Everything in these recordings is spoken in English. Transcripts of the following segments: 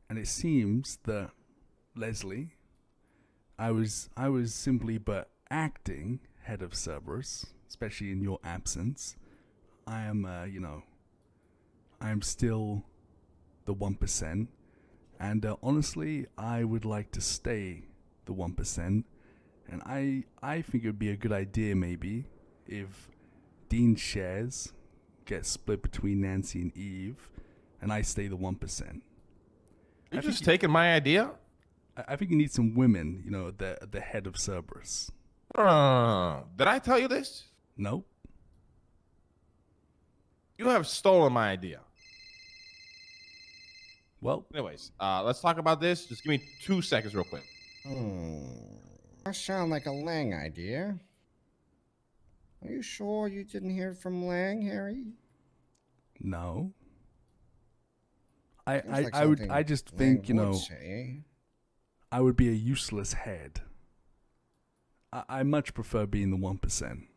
And it seems that Leslie, I was simply but acting head of Cerberus, especially in your absence. I am, I am still the 1%, and honestly, I would like to stay the 1%. And I think it would be a good idea maybe if Dean's shares get split between Nancy and Eve, and I stay the 1%. You're just taking my idea? I think you need some women, the head of Cerberus. Did I tell you this? Nope. You have stolen my idea. Well, anyways, let's talk about this. Just give me 2 seconds real quick. That sounds like a Lang idea. Are you sure you didn't hear from Lang, Harry? no. Like I just think, Lang would say. I would be a useless head. I much prefer being the 1%.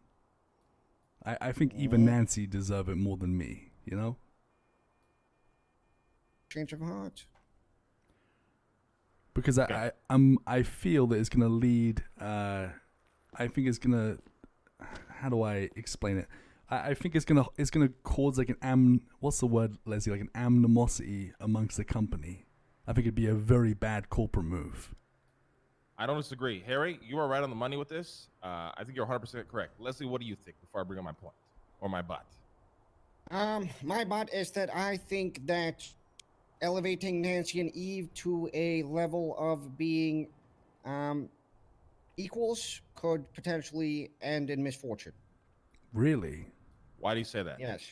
I think even Nancy deserve it more than me, Change of heart. Because I feel that it's gonna lead. I think it's gonna. How do I explain it? I think it's gonna cause like what's the word, Leslie? Like an animosity amongst the company. I think it'd be a very bad corporate move. I don't disagree. Harry, you are right on the money with this. I think you're 100% correct. Leslie, what do you think before I bring up my point or my butt? My butt is that I think that elevating Nancy and Eve to a level of being equals could potentially end in misfortune. Really? Why do you say that? Yes.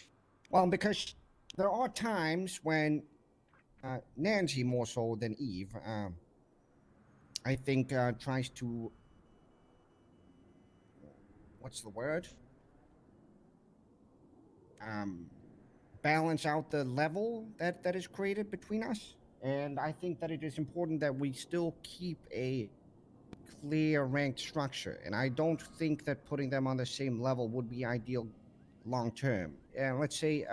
Well, because there are times when Nancy, more so than Eve, I think tries to, what's the word? Balance out the level that is created between us. And I think that it is important that we still keep a clear ranked structure. And I don't think that putting them on the same level would be ideal long term. And let's say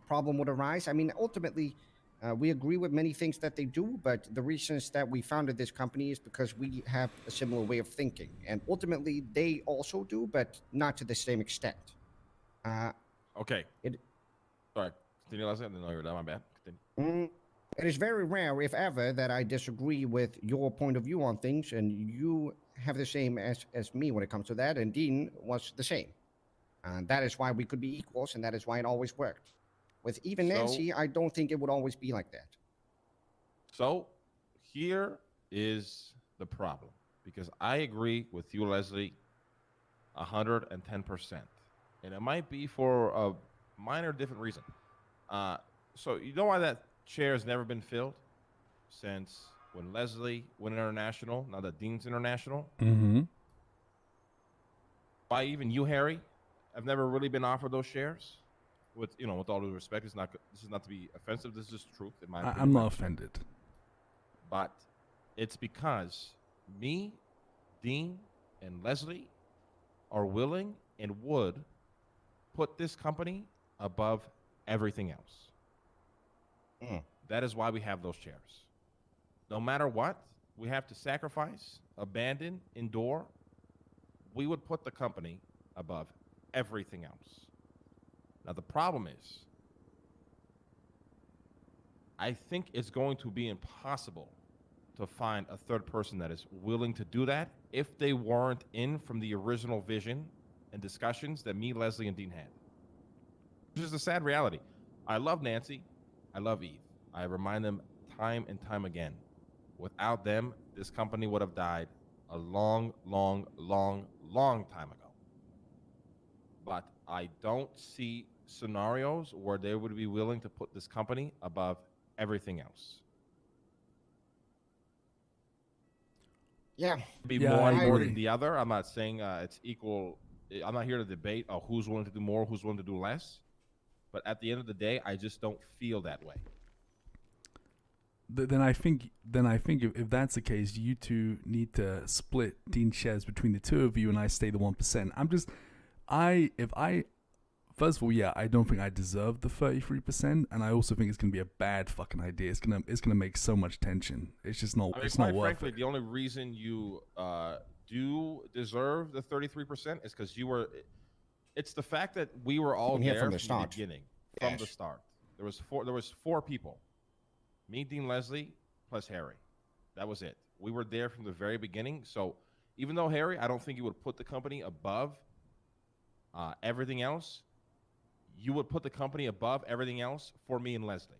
problem would arise. I mean, ultimately, we agree with many things that they do, but the reasons that we founded this company is because we have a similar way of thinking. And ultimately, they also do, but not to the same extent. Okay. Sorry. Continue, Leslie. I didn't know you were done. My bad. Continue. It is very rare, if ever, that I disagree with your point of view on things, and you have the same as me when it comes to that, and Dean was the same. And that is why we could be equals, and that is why it always worked. With even Nancy, I don't think it would always be like that. So here is the problem, because I agree with you, Leslie, 110%. And it might be for a minor different reason. So you know why that chair has never been filled? Since when Leslie went international, now that Dean's international. Mm-hmm. Why even you, Harry, have never really been offered those shares? With all due respect, this is not to be offensive. This is just truth in my opinion. I'm not offended. But it's because me, Dean, and Leslie are willing and would put this company above everything else. That is why we have those chairs. No matter what, we have to sacrifice, abandon, endure. We would put the company above everything else. Now, the problem is, I think it's going to be impossible to find a third person that is willing to do that if they weren't in from the original vision and discussions that me, Leslie, and Dean had. Which is a sad reality. I love Nancy. I love Eve. I remind them time and time again. Without them, this company would have died a long, long, long, long time ago. But I don't see scenarios where they would be willing to put this company above everything else. Yeah. Be more than the other. I'm not saying it's equal. I'm not here to debate who's willing to do more, who's willing to do less. But at the end of the day, I just don't feel that way. Then I think if that's the case, you two need to split Dean shares between the two of you, and I stay the 1%. First of all, yeah, I don't think I deserve the 33%, and I also think it's gonna be a bad fucking idea. It's gonna make so much tension. It's just not. I mean, It's quite not worth frankly, it. the only reason you do deserve the 33% is because you were. It's the fact that we were all Been here there from the start. beginning, from the Yes. start. There was four people, me, Dean, Leslie, plus Harry. That was it. We were there from the very beginning. So even though Harry, I don't think you would put the company above everything else. You would put the company above everything else for me and Leslie.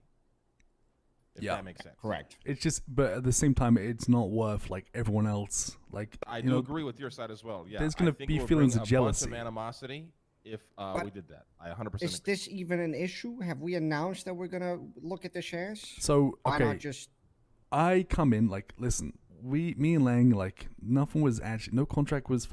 If Yeah. that makes sense. Correct. It's just, but at the same time, it's not worth like everyone else. Like I you do know, agree with your side as well. Yeah, there's I gonna think be it would feelings bring of a jealousy. bunch of animosity if we did that. I 100% Is agree. this even an issue? Have we announced that we're gonna look at the shares? So Why okay, not just I come in like, listen, me and Lang, like nothing was actually, no contract was